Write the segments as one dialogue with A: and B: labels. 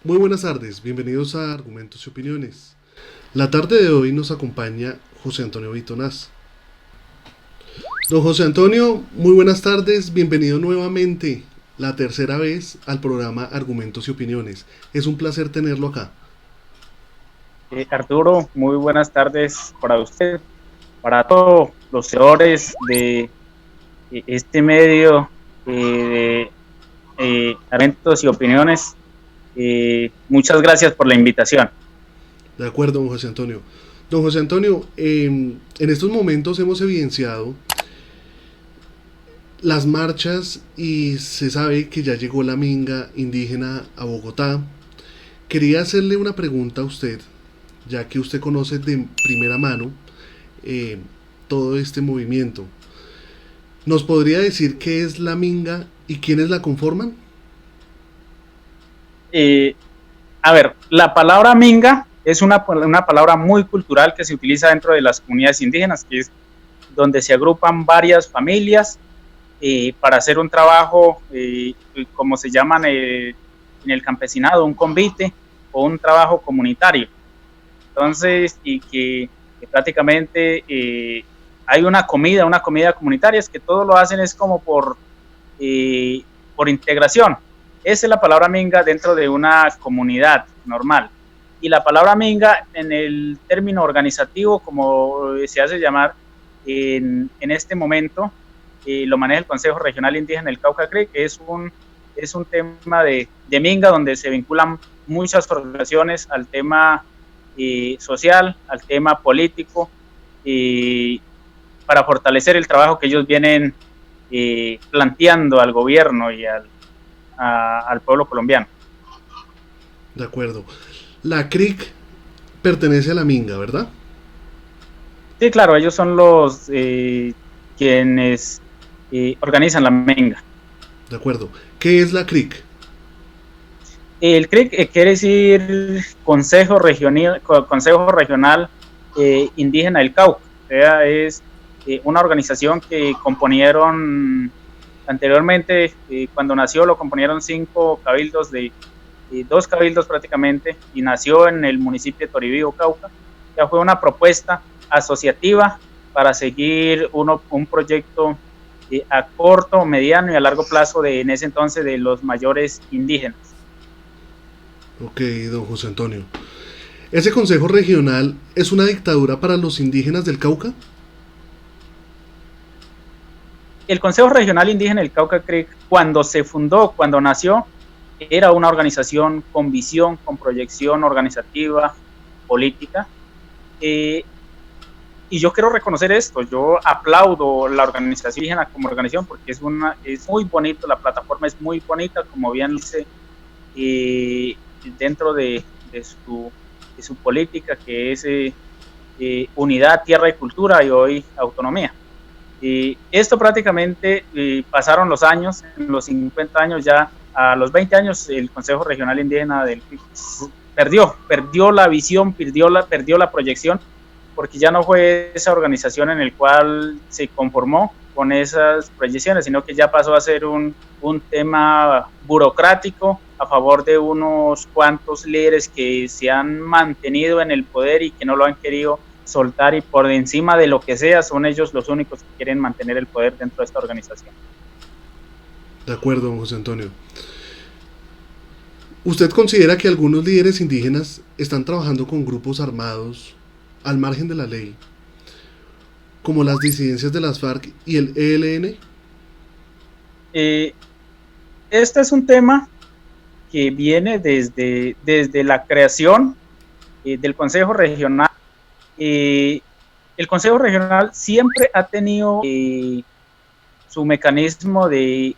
A: Muy buenas tardes, bienvenidos a Argumentos y Opiniones. La tarde de hoy nos acompaña José Antonio Bitonás. Don José Antonio, muy buenas tardes, bienvenido nuevamente, la tercera vez al programa Argumentos y Opiniones. Es un placer tenerlo acá.
B: Arturo, muy buenas tardes para usted, para todos los seguidores de este medio de Argumentos y Opiniones. Muchas gracias por la invitación.
A: De acuerdo, don José Antonio. Don José Antonio, en estos momentos hemos evidenciado las marchas y se sabe que ya llegó la minga indígena a Bogotá. Quería hacerle una pregunta a usted, ya que usted conoce de primera mano eh, todo este movimiento. ¿Nos podría decir qué es la minga y quiénes la conforman?
B: Eh, a ver, la palabra minga es una palabra muy cultural que se utiliza dentro de las comunidades indígenas, que es donde se agrupan varias familias para hacer un trabajo, como se llaman en el campesinado, un convite o un trabajo comunitario. Entonces, que prácticamente hay una comida comunitaria, es que todo lo hacen es como por integración. Esa es la palabra minga dentro de una comunidad normal. Y la palabra minga en el término organizativo, como se hace llamar en este momento, lo maneja el Consejo Regional Indígena del Cauca Creek, que es un tema de minga donde se vinculan muchas organizaciones al tema social, al tema político, para fortalecer el trabajo que ellos vienen planteando al gobierno y al pueblo colombiano.
A: De acuerdo. La CRIC pertenece a la minga, ¿verdad?
B: Sí, claro, ellos son los quienes organizan la minga.
A: De acuerdo. ¿Qué es la CRIC?
B: El CRIC quiere decir Consejo Regional Indígena del Cauca. O sea, es una organización que componieron anteriormente, cuando nació, lo componieron 5 cabildos de 2 cabildos prácticamente, y nació en el municipio de Toribío, Cauca. Ya fue una propuesta asociativa para seguir un proyecto a corto, mediano y a largo plazo en ese entonces de los mayores indígenas.
A: Ok, don José Antonio. ¿Ese consejo regional es una dictadura para los indígenas del Cauca?
B: El Consejo Regional Indígena del Cauca Creek, cuando se fundó, cuando nació, era una organización con visión, con proyección organizativa, política. Eh, y yo quiero reconocer esto, yo aplaudo la organización indígena como organización porque es muy bonito, la plataforma es muy bonita, como bien dice, eh, dentro de su política, que es unidad, tierra y cultura, y hoy autonomía. Esto prácticamente pasaron los años, en los 50 años ya, a los 20 años el Consejo Regional Indígena del perdió la visión, perdió la proyección, porque ya no fue esa organización en el cual se conformó con esas proyecciones, sino que ya pasó a ser un tema burocrático a favor de unos cuantos líderes que se han mantenido en el poder y que no lo han querido soltar, y por encima de lo que sea son ellos los únicos que quieren mantener el poder dentro de esta organización.
A: De acuerdo, don José Antonio. ¿Usted considera que algunos líderes indígenas están trabajando con grupos armados al margen de la ley, como las disidencias de las FARC y el ELN?
B: Eh, este es un tema que viene desde la creación del Consejo Regional. Eh, el Consejo Regional siempre ha tenido su mecanismo de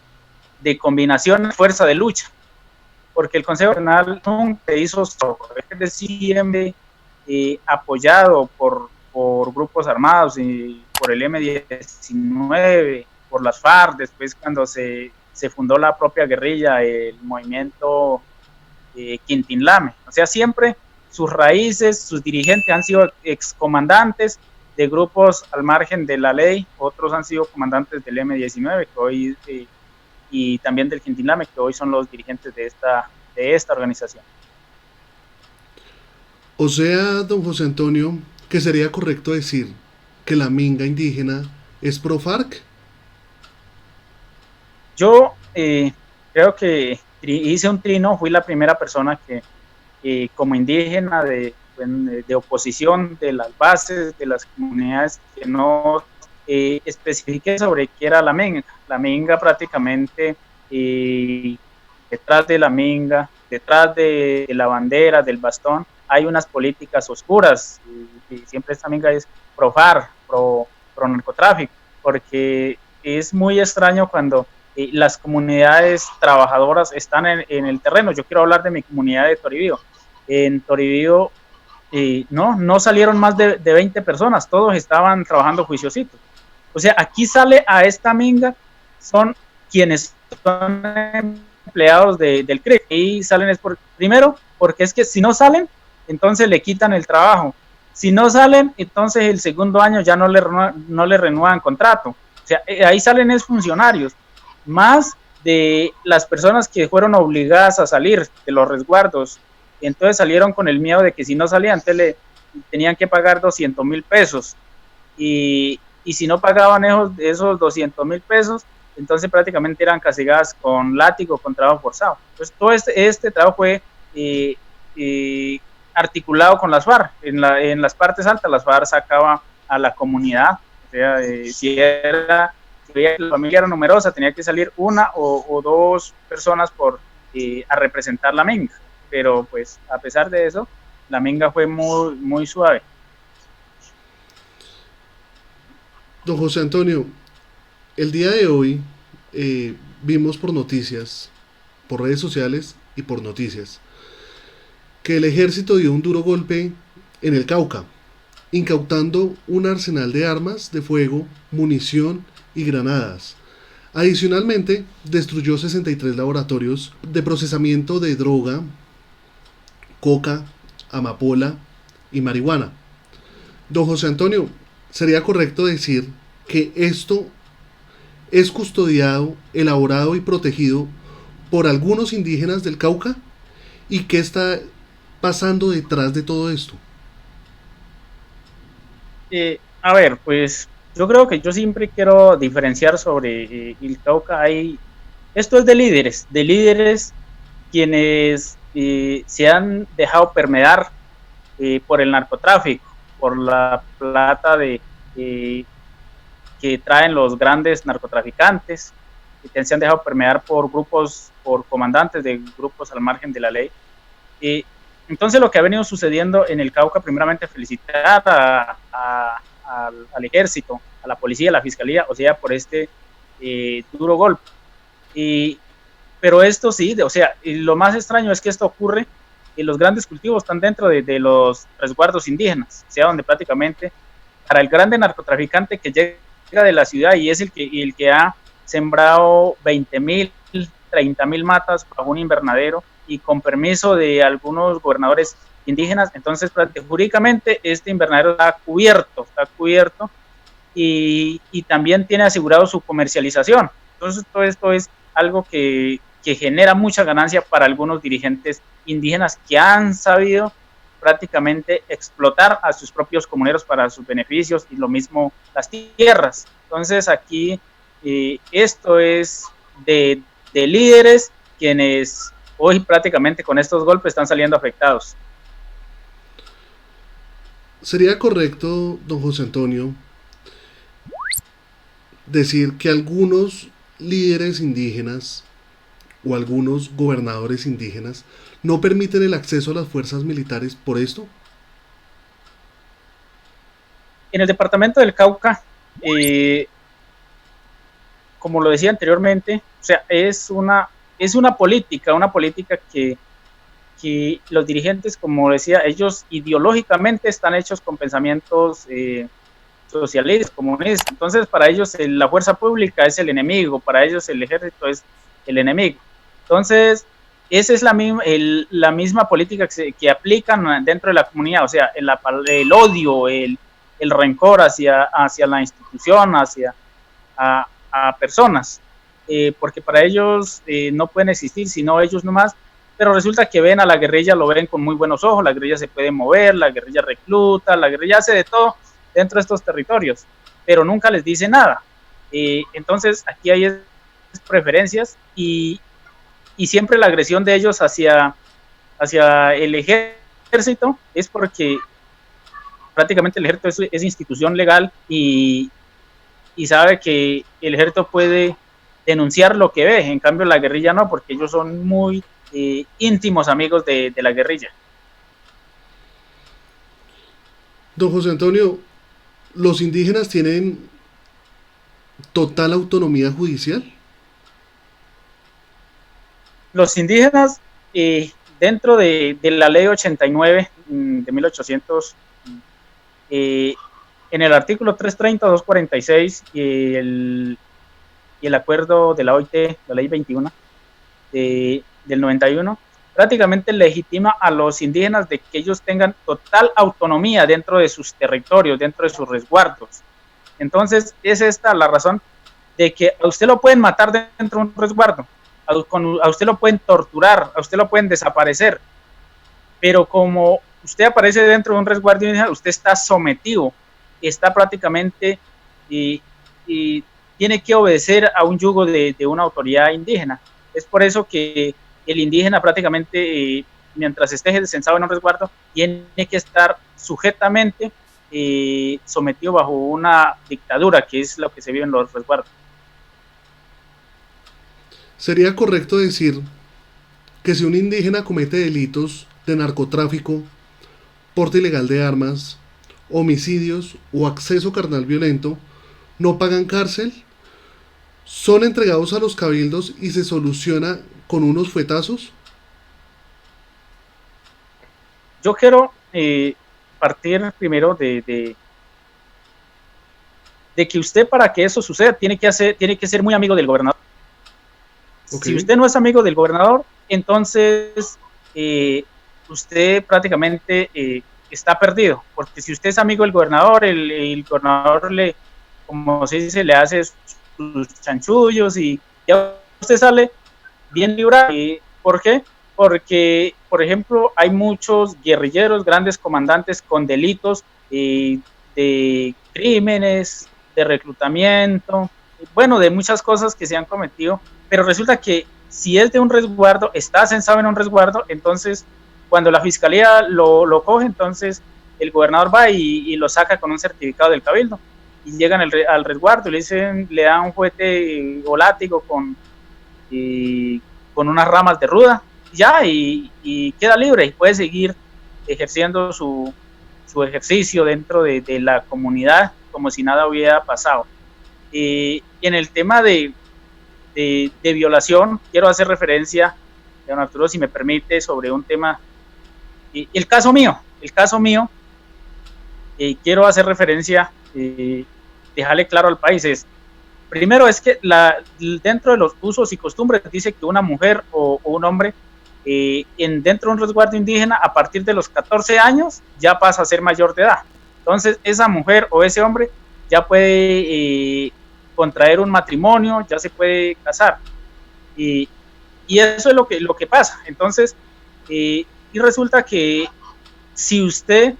B: combinación fuerza de lucha, porque el Consejo Regional nunca hizo siempre apoyado por grupos armados y por el M-19, por las FARC, después cuando se fundó la propia guerrilla, el movimiento Quintín-Lame. O sea, siempre sus raíces, sus dirigentes han sido excomandantes de grupos al margen de la ley, otros han sido comandantes del M-19, que hoy, y también del Quintín-Lame, que hoy son los dirigentes de esta organización.
A: O sea, don José Antonio, que sería correcto decir que la minga indígena es pro FARC.
B: Yo creo que hice un trino, fui la primera persona que como indígena de oposición de las bases, de las comunidades, que no especifiqué sobre qué era la minga. La minga prácticamente, detrás de la minga, detrás de la bandera, del bastón, hay unas políticas oscuras, y siempre esta minga es pro FARC, pro narcotráfico, porque es muy extraño cuando las comunidades trabajadoras están en el terreno. Yo quiero hablar de mi comunidad de Toribío. En Toribío no salieron más de 20 personas, todos estaban trabajando juiciositos. O sea, aquí sale a esta minga, son quienes son empleados del CRIC, y salen es primero, porque es que si no salen, entonces le quitan el trabajo. Si no salen, entonces el segundo año ya no le renuevan contrato. O sea, ahí salen es funcionarios, más de las personas que fueron obligadas a salir de los resguardos. Y entonces salieron con el miedo de que si no salían, entonces tenían que pagar 200,000 pesos. Y si no pagaban esos 200,000 pesos, entonces prácticamente eran castigadas con látigo, con trabajo forzado. Entonces todo este trabajo fue articulado con las FARC. En las partes altas, las FARC sacaba a la comunidad. O sea, si la familia era numerosa, tenía que salir una o dos personas a representar la minga. Pero pues a pesar de eso, la minga fue muy, muy suave.
A: Don José Antonio, el día de hoy vimos por noticias, por redes sociales y por noticias, que el ejército dio un duro golpe en el Cauca, incautando un arsenal de armas de fuego, munición y granadas. Adicionalmente, destruyó 63 laboratorios de procesamiento de droga, coca, amapola y marihuana. Don José Antonio, ¿sería correcto decir que esto es custodiado, elaborado y protegido por algunos indígenas del Cauca? ¿Y qué está pasando detrás de todo esto?
B: A ver, pues yo creo que yo siempre quiero diferenciar sobre el Cauca. Esto es de líderes quienes se han dejado permear por el narcotráfico, por la plata que traen los grandes narcotraficantes, que se han dejado permear por grupos, por comandantes de grupos al margen de la ley. Entonces lo que ha venido sucediendo en el Cauca, primeramente felicitar al ejército, a la policía, a la fiscalía, o sea, por este duro golpe. Pero esto sí, o sea, lo más extraño es que esto ocurre y los grandes cultivos están dentro de los resguardos indígenas, o sea, donde prácticamente para el grande narcotraficante que llega de la ciudad y es el que ha sembrado 20,000, 30,000 matas bajo un invernadero y con permiso de algunos gobernadores indígenas, entonces jurídicamente este invernadero está cubierto y también tiene asegurado su comercialización. Entonces todo esto es algo que genera mucha ganancia para algunos dirigentes indígenas que han sabido prácticamente explotar a sus propios comuneros para sus beneficios y lo mismo las tierras. Entonces aquí esto es de líderes quienes hoy prácticamente con estos golpes están saliendo afectados.
A: ¿Sería correcto, don José Antonio, decir que algunos líderes indígenas o algunos gobernadores indígenas no permiten el acceso a las fuerzas militares por esto?
B: En el departamento del Cauca, como lo decía anteriormente, o sea, es una política que los dirigentes, como decía, ellos ideológicamente están hechos con pensamientos socialistas, comunistas. Entonces, para ellos la fuerza pública es el enemigo, para ellos el ejército es el enemigo. Entonces, esa es la misma política que aplican dentro de la comunidad, o sea, el odio, el rencor hacia la institución, hacia a personas, porque para ellos no pueden existir sino ellos nomás, pero resulta que ven a la guerrilla, lo ven con muy buenos ojos, la guerrilla se puede mover, la guerrilla recluta, la guerrilla hace de todo dentro de estos territorios, pero nunca les dice nada. Entonces aquí hay preferencias y siempre la agresión de ellos hacia el ejército es porque prácticamente el ejército es institución legal y sabe que el ejército puede denunciar lo que ve, en cambio la guerrilla no, porque ellos son muy íntimos amigos de la guerrilla.
A: Don José Antonio, ¿los indígenas tienen total autonomía judicial?
B: Los indígenas, dentro de la ley 89 de 1800, en el artículo 330, 246 y el acuerdo de la OIT, la ley 21 del 91, prácticamente legitima a los indígenas de que ellos tengan total autonomía dentro de sus territorios, dentro de sus resguardos. Entonces, es esta la razón de que a usted lo pueden matar dentro de un resguardo, a usted lo pueden torturar, a usted lo pueden desaparecer, pero como usted aparece dentro de un resguardo indígena, usted está sometido, está prácticamente y tiene que obedecer a un yugo de una autoridad indígena. Es por eso que el indígena prácticamente, mientras esté censado en un resguardo, tiene que estar sujetamente sometido bajo una dictadura, que es lo que se vive en los resguardos.
A: ¿Sería correcto decir que si un indígena comete delitos de narcotráfico, porte ilegal de armas, homicidios o acceso carnal violento, no pagan cárcel? ¿Son entregados a los cabildos y se soluciona con unos fuetazos?
B: Yo quiero partir primero de que usted, para que eso suceda, tiene que ser muy amigo del gobernador. Okay. Si usted no es amigo del gobernador, entonces usted prácticamente está perdido, porque si usted es amigo del gobernador, el gobernador como se dice, le hace sus chanchullos y ya usted sale bien librado. ¿Por qué? Porque, por ejemplo, hay muchos guerrilleros, grandes comandantes con delitos de crímenes, de reclutamiento, bueno, de muchas cosas que se han cometido, pero resulta que si es de un resguardo, está censado en un resguardo, entonces cuando la fiscalía lo coge, entonces el gobernador va y lo saca con un certificado del cabildo y llegan al resguardo y le dan un juguete o látigo con unas ramas de ruda ya y queda libre y puede seguir ejerciendo su ejercicio dentro de la comunidad como si nada hubiera pasado. En el tema de violación, quiero hacer referencia, don Arturo, si me permite, sobre un tema, el caso mío, quiero hacer referencia, dejarle claro al país, primero es que dentro de los usos y costumbres dice que una mujer o un hombre dentro de un resguardo indígena a partir de los 14 años ya pasa a ser mayor de edad. Entonces esa mujer o ese hombre ya puede contraer un matrimonio, ya se puede casar. Y eso es lo que pasa. Entonces, y resulta que si usted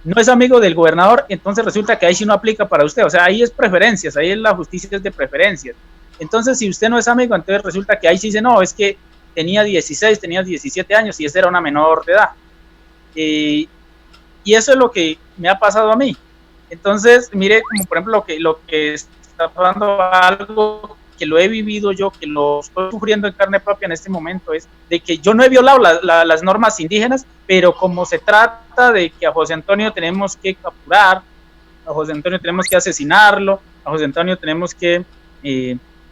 B: no es amigo del gobernador, entonces resulta que ahí sí no aplica para usted. O sea, ahí es preferencias, ahí es la justicia es de preferencias. Entonces, si usted no es amigo, entonces resulta que ahí sí dice, no, es que tenía 16, tenía 17 años y esa era una menor de edad. Y eso es lo que me ha pasado a mí. Entonces, mire, como por ejemplo lo que está pasando, algo que lo he vivido yo, que lo estoy sufriendo en carne propia en este momento, es de que yo no he violado las normas indígenas, pero como se trata de que a José Antonio tenemos que capturar, a José Antonio tenemos que asesinarlo, a José Antonio tenemos que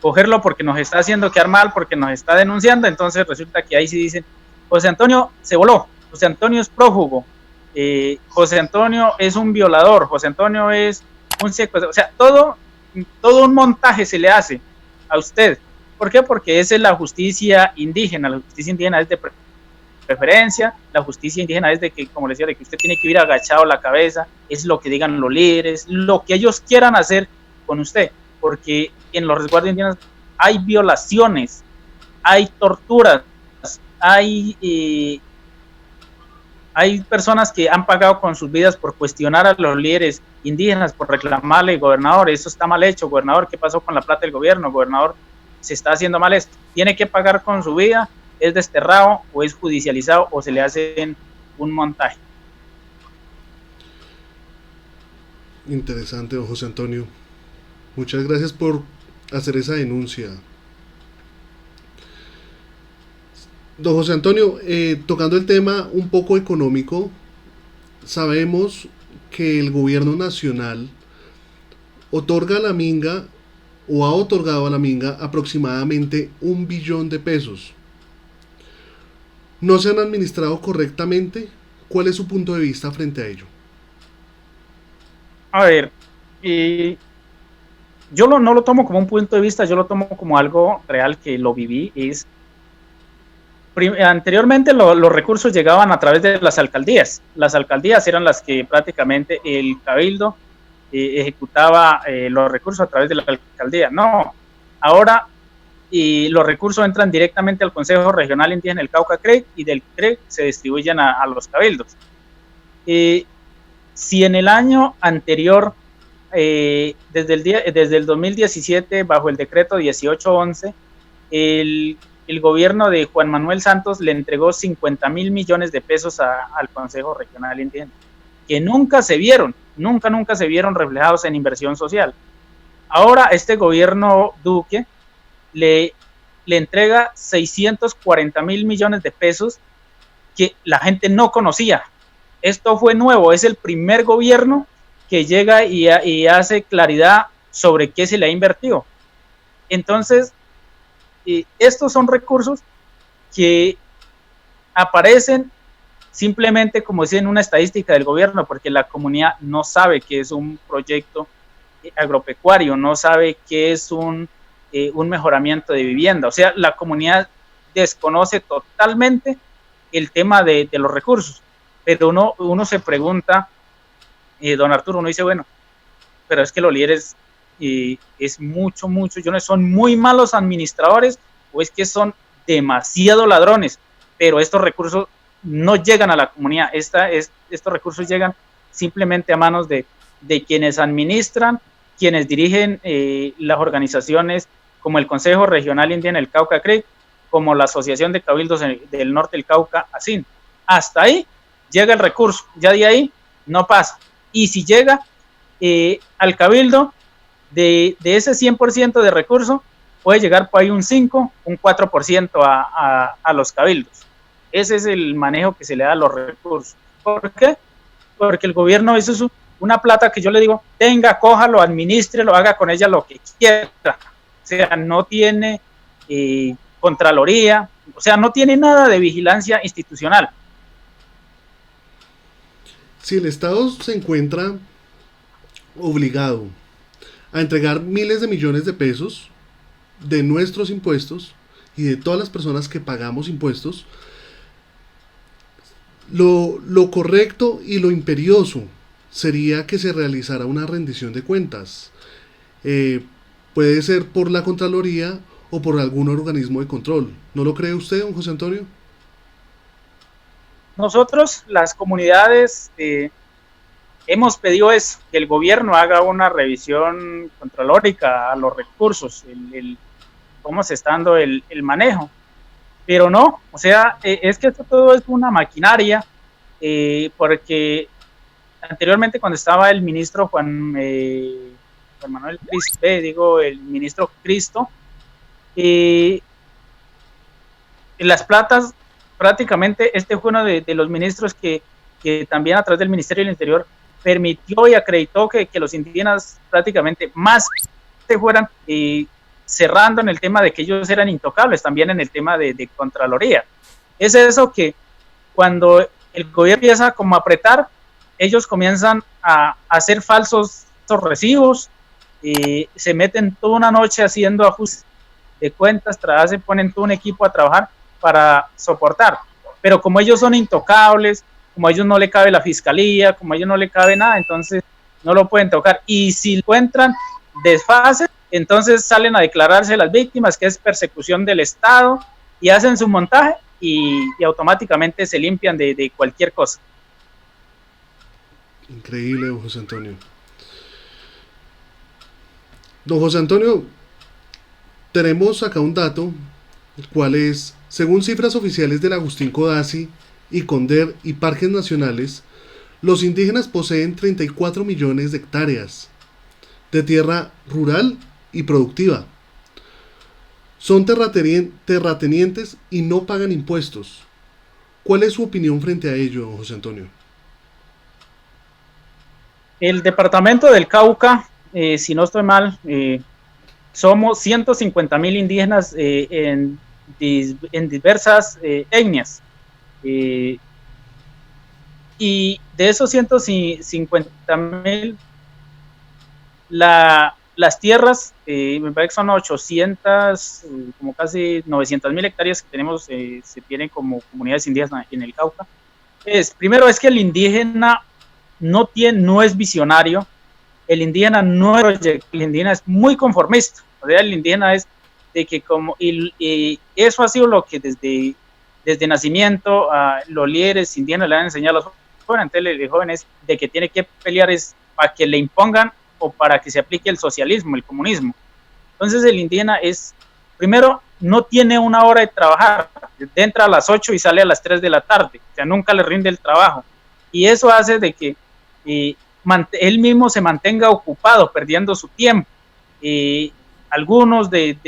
B: cogerlo porque nos está haciendo quedar mal, porque nos está denunciando, entonces resulta que ahí sí dicen, José Antonio se voló, José Antonio es prófugo, José Antonio es un violador, José Antonio es un secuestrador, o sea, todo un montaje se le hace a usted. ¿Por qué? Porque esa es la justicia indígena. La justicia indígena es de preferencia, la justicia indígena es de que, como les decía, de que usted tiene que ir agachado la cabeza, es lo que digan los líderes, lo que ellos quieran hacer con usted, porque en los resguardos indígenas hay violaciones, hay torturas, hay personas que han pagado con sus vidas por cuestionar a los líderes indígenas, por reclamarle, gobernador, eso está mal hecho, gobernador, ¿qué pasó con la plata del gobierno? Gobernador, se está haciendo mal esto. Tiene que pagar con su vida, es desterrado o es judicializado o se le hace un montaje.
A: Interesante, don José Antonio. Muchas gracias por hacer esa denuncia. Don José Antonio, tocando el tema un poco económico, sabemos que el gobierno nacional otorga a la Minga o ha otorgado a la Minga aproximadamente 1 billón de pesos. ¿No se han administrado correctamente? ¿Cuál es su punto de vista frente a ello?
B: A ver, yo no lo tomo como un punto de vista, yo lo tomo como algo real que lo viví. Anteriormente los recursos llegaban a través de las alcaldías. Las alcaldías eran las que prácticamente el cabildo ejecutaba los recursos a través de la alcaldía. No, ahora los recursos entran directamente al Consejo Regional Indígena del Cauca-CREC y del CREC se distribuyen a los cabildos. Si en el año anterior, desde el 2017, bajo el decreto 1811, el gobierno de Juan Manuel Santos le entregó 50 mil millones de pesos al Consejo Regional Indígena, que nunca se vieron reflejados en inversión social. Ahora este gobierno Duque le entrega 640 mil millones de pesos que la gente no conocía. Esto fue nuevo, es el primer gobierno que llega y hace claridad sobre qué se le ha invertido. Entonces, estos son recursos que aparecen simplemente como dicen una estadística del gobierno, porque la comunidad no sabe qué es un proyecto agropecuario, no sabe qué es un mejoramiento de vivienda. O sea, la comunidad desconoce totalmente el tema de los recursos. Pero uno se pregunta, don Arturo, uno dice, bueno, pero es que los líderes es mucho, son muy malos administradores o es que son demasiado ladrones, pero estos recursos no llegan a la comunidad, estos recursos llegan simplemente a manos de quienes administran, quienes dirigen las organizaciones como el Consejo Regional Indígena del Cauca-CREC, como la Asociación de Cabildos del Norte del Cauca, ASIN. Hasta ahí llega el recurso, ya de ahí no pasa. Y si llega al cabildo, de ese 100% de recurso, puede llegar por ahí un 5, un 4% a los cabildos. Ese es el manejo que se le da a los recursos. ¿Por qué? Porque el gobierno, eso es una plata que yo le digo, tenga, cójalo, administrelo, haga con ella lo que quiera. O sea, no tiene contraloría, o sea, no tiene nada de vigilancia institucional.
A: Si el Estado se encuentra obligado a entregar miles de millones de pesos de nuestros impuestos y de todas las personas que pagamos impuestos, lo correcto y lo imperioso sería que se realizara una rendición de cuentas. Puede ser por la Contraloría o por algún organismo de control. ¿No lo cree usted, don José Antonio?
B: Nosotros, las comunidades, hemos pedido eso, que el gobierno haga una revisión controlórica a los recursos, cómo se está dando el manejo. Pero no, o sea, es que esto todo es una maquinaria, porque anteriormente cuando estaba el ministro Juan Manuel Cristo, el ministro Cristo, las platas, prácticamente este fue uno de los ministros que también a través del Ministerio del Interior permitió y acreditó que los indígenas prácticamente más se fueran cerrando en el tema de que ellos eran intocables, también en el tema de Contraloría. Es eso que cuando el gobierno empieza como a apretar, ellos comienzan a hacer falsos recibos, se meten toda una noche haciendo ajustes de cuentas, se ponen todo un equipo a trabajar para soportar. Pero como ellos son intocables, como a ellos no le cabe la fiscalía, como a ellos no le cabe nada, entonces no lo pueden tocar. Y si encuentran desfases, entonces salen a declararse las víctimas, que es persecución del Estado, y hacen su montaje y automáticamente se limpian de cualquier cosa.
A: Increíble, don José Antonio. Don José Antonio, tenemos acá un dato, el cual es, según cifras oficiales del Agustín Codazzi, y CONDER y Parques Nacionales, los indígenas poseen 34 millones de hectáreas de tierra rural y productiva. Son terratenientes y no pagan impuestos. ¿Cuál es su opinión frente a ello, don José Antonio?
B: El departamento del Cauca, si no estoy mal, somos 150.000 indígenas en diversas etnias. Y de esos 150.000, las tierras, me parece que son 800, como casi 900.000 hectáreas que tenemos, se tienen como comunidades indígenas en el Cauca. Primero es que el indígena no es visionario, el indígena no es proyecto, el indígena es muy conformista. O sea, el indígena es de que y eso ha sido lo que desde nacimiento a los líderes indígenas le han enseñado a los jóvenes, entonces los jóvenes de que tiene que pelear es para que le impongan o para que se aplique el socialismo, el comunismo. Entonces el indígena primero, no tiene una hora de trabajar, entra a las 8 y sale a las 3 de la tarde, o sea, nunca le rinde el trabajo. Y eso hace de que él mismo se mantenga ocupado, perdiendo su tiempo. Algunos de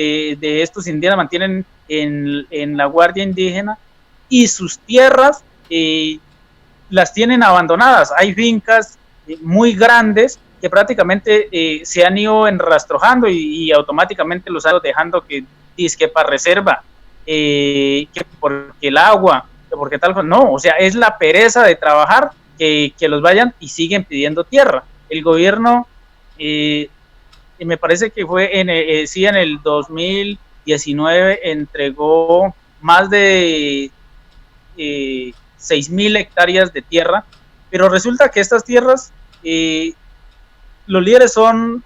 B: estos indígenas mantienen en la guardia indígena y sus tierras las tienen abandonadas. Hay fincas muy grandes que prácticamente se han ido enrastrojando y automáticamente los han ido dejando que para reserva, que porque el agua, que porque tal cosa. No, o sea, es la pereza de trabajar que los vayan y siguen pidiendo tierra. El gobierno, me parece que fue en el 2019 entregó más de 6.000 hectáreas de tierra, pero resulta que estas tierras, los líderes son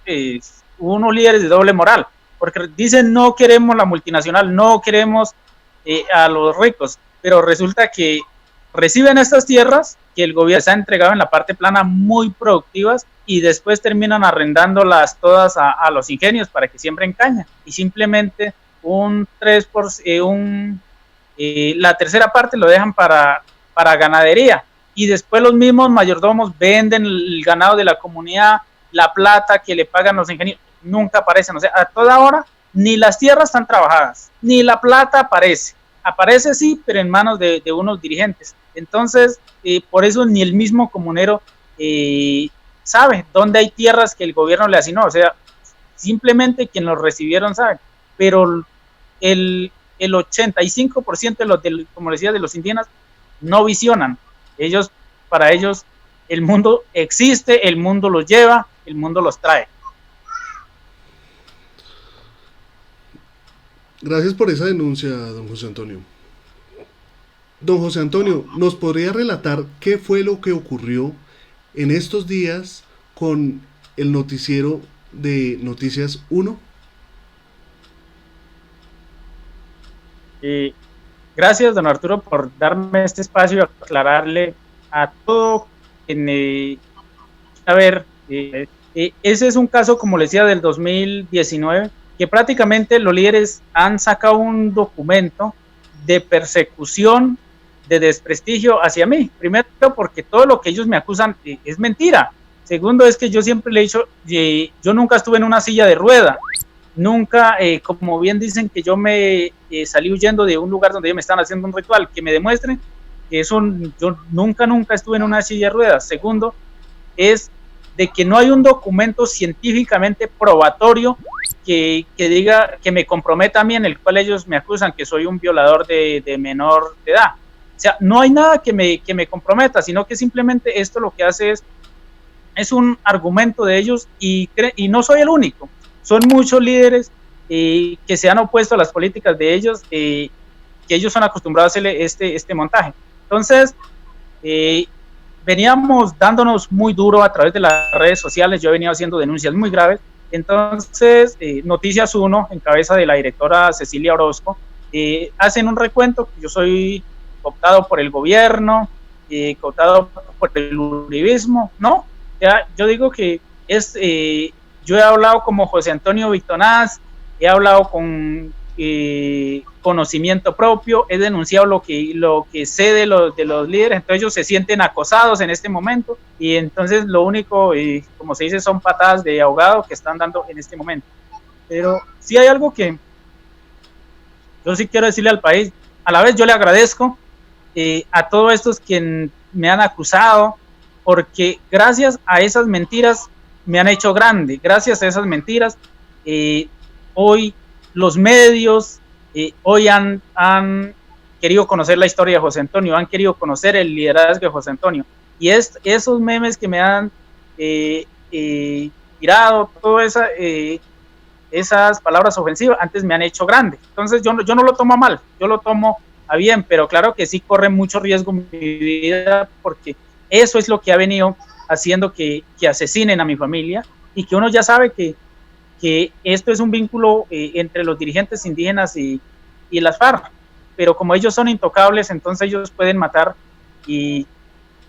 B: unos líderes de doble moral, porque dicen no queremos la multinacional, no queremos a los ricos, pero resulta que reciben estas tierras que el gobierno les ha entregado en la parte plana muy productivas y después terminan arrendándolas todas a los ingenios para que siembren caña y simplemente un 3%, la tercera parte lo dejan para ganadería y después los mismos mayordomos venden el ganado de la comunidad, la plata que le pagan los ingenieros, nunca aparecen, o sea, a toda hora ni las tierras están trabajadas, ni la plata aparece sí, pero en manos de unos dirigentes. Entonces, por eso ni el mismo comunero sabe dónde hay tierras que el gobierno le asignó, o sea, simplemente quien los recibieron sabe, pero el 85% de los, como decía, de los indígenas no visionan. Para ellos, el mundo existe, el mundo los lleva, el mundo los trae.
A: Gracias por esa denuncia, don José Antonio. Don José Antonio, ¿nos podría relatar qué fue lo que ocurrió en estos días con el noticiero de Noticias 1?
B: Gracias, don Arturo, por darme este espacio y aclararle a todo. A ver, ese es un caso, como les decía, del 2019, que prácticamente los líderes han sacado un documento de persecución, de desprestigio hacia mí. Primero, porque todo lo que ellos me acusan es mentira. Segundo, es que yo siempre le he dicho, yo nunca estuve en una silla de rueda. Nunca, como bien dicen que yo me salí huyendo de un lugar donde ellos me estaban haciendo un ritual, que me demuestren que eso, yo nunca estuve en una silla de ruedas. Segundo, es de que no hay un documento científicamente probatorio que diga, que me comprometa a mí, en el cual ellos me acusan que soy un violador de menor de edad. O sea, no hay nada que me comprometa, sino que simplemente esto lo que hace es un argumento de ellos y no soy el único. Son muchos líderes que se han opuesto a las políticas de ellos, que ellos son acostumbrados a hacerle este montaje. Entonces, veníamos dándonos muy duro a través de las redes sociales, yo he venido haciendo denuncias muy graves. Entonces, Noticias 1, en cabeza de la directora Cecilia Orozco, hacen un recuento, yo soy cooptado por el gobierno, cooptado por el uribismo, no, ya, yo digo que es, yo he hablado como José Antonio Victonás, he hablado con conocimiento propio, he denunciado lo que sé de los líderes, entonces ellos se sienten acosados en este momento y entonces lo único, como se dice, son patadas de ahogado que están dando en este momento. Pero sí hay algo que yo sí quiero decirle al país, a la vez yo le agradezco a todos estos que me han acusado, porque gracias a esas mentiras me han hecho grande, gracias a esas mentiras hoy los medios hoy han querido conocer la historia de José Antonio, han querido conocer el liderazgo de José Antonio, y esos memes que me han tirado, todas esas palabras ofensivas, antes me han hecho grande. Entonces yo no lo tomo a mal, yo lo tomo a bien, pero claro que sí corre mucho riesgo mi vida, porque eso es lo que ha venido haciendo que asesinen a mi familia, y que uno ya sabe que esto es un vínculo entre los dirigentes indígenas y las FARC, pero como ellos son intocables, entonces ellos pueden matar y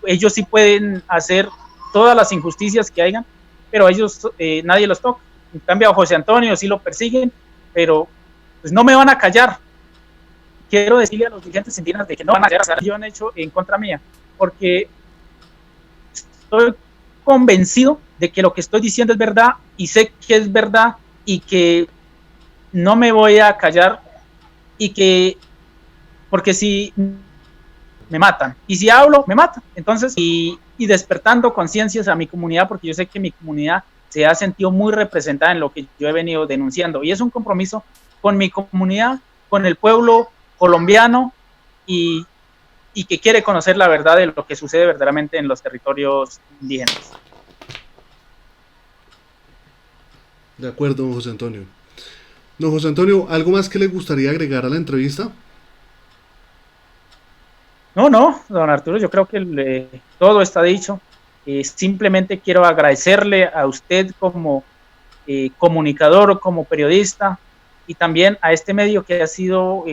B: ellos sí pueden hacer todas las injusticias que hayan, pero ellos nadie los toca. En cambio a José Antonio sí lo persiguen, pero pues no me van a callar. Quiero decirle a los dirigentes indígenas de que no van a hacer lo que han hecho en contra mía, porque estoy convencido de que lo que estoy diciendo es verdad y sé que es verdad y que no me voy a callar, y que porque si me matan y si hablo me matan, entonces y despertando conciencias a mi comunidad, porque yo sé que mi comunidad se ha sentido muy representada en lo que yo he venido denunciando, y es un compromiso con mi comunidad, con el pueblo colombiano, y que quiere conocer la verdad de lo que sucede verdaderamente en los territorios indígenas.
A: De acuerdo, don José Antonio. Don José Antonio, ¿algo más que le gustaría agregar a la entrevista?
B: No, don Arturo, yo creo que todo está dicho. Simplemente quiero agradecerle a usted como comunicador, como periodista, y también a este medio que ha sido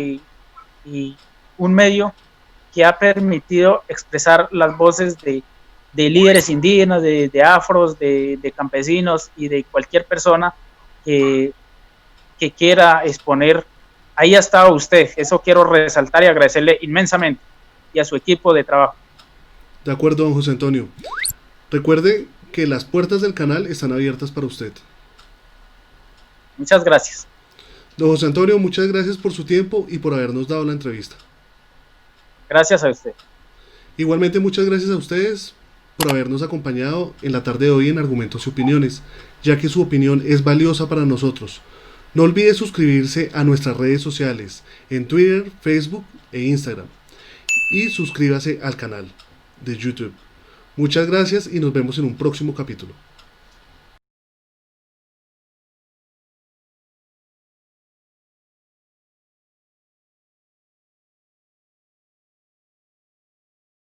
B: un medio que ha permitido expresar las voces de líderes indígenas, de afros, de campesinos y de cualquier persona que quiera exponer. Ahí ha estado usted, eso quiero resaltar y agradecerle inmensamente, y a su equipo de trabajo.
A: De acuerdo, don José Antonio. Recuerde que las puertas del canal están abiertas para usted.
B: Muchas gracias.
A: Don José Antonio, muchas gracias por su tiempo y por habernos dado la entrevista.
B: Gracias a usted.
A: Igualmente, muchas gracias a ustedes por habernos acompañado en la tarde de hoy en Argumentos y Opiniones, ya que su opinión es valiosa para nosotros. No olvide suscribirse a nuestras redes sociales en Twitter, Facebook e Instagram, y suscríbase al canal de YouTube. Muchas gracias y nos vemos en un próximo capítulo.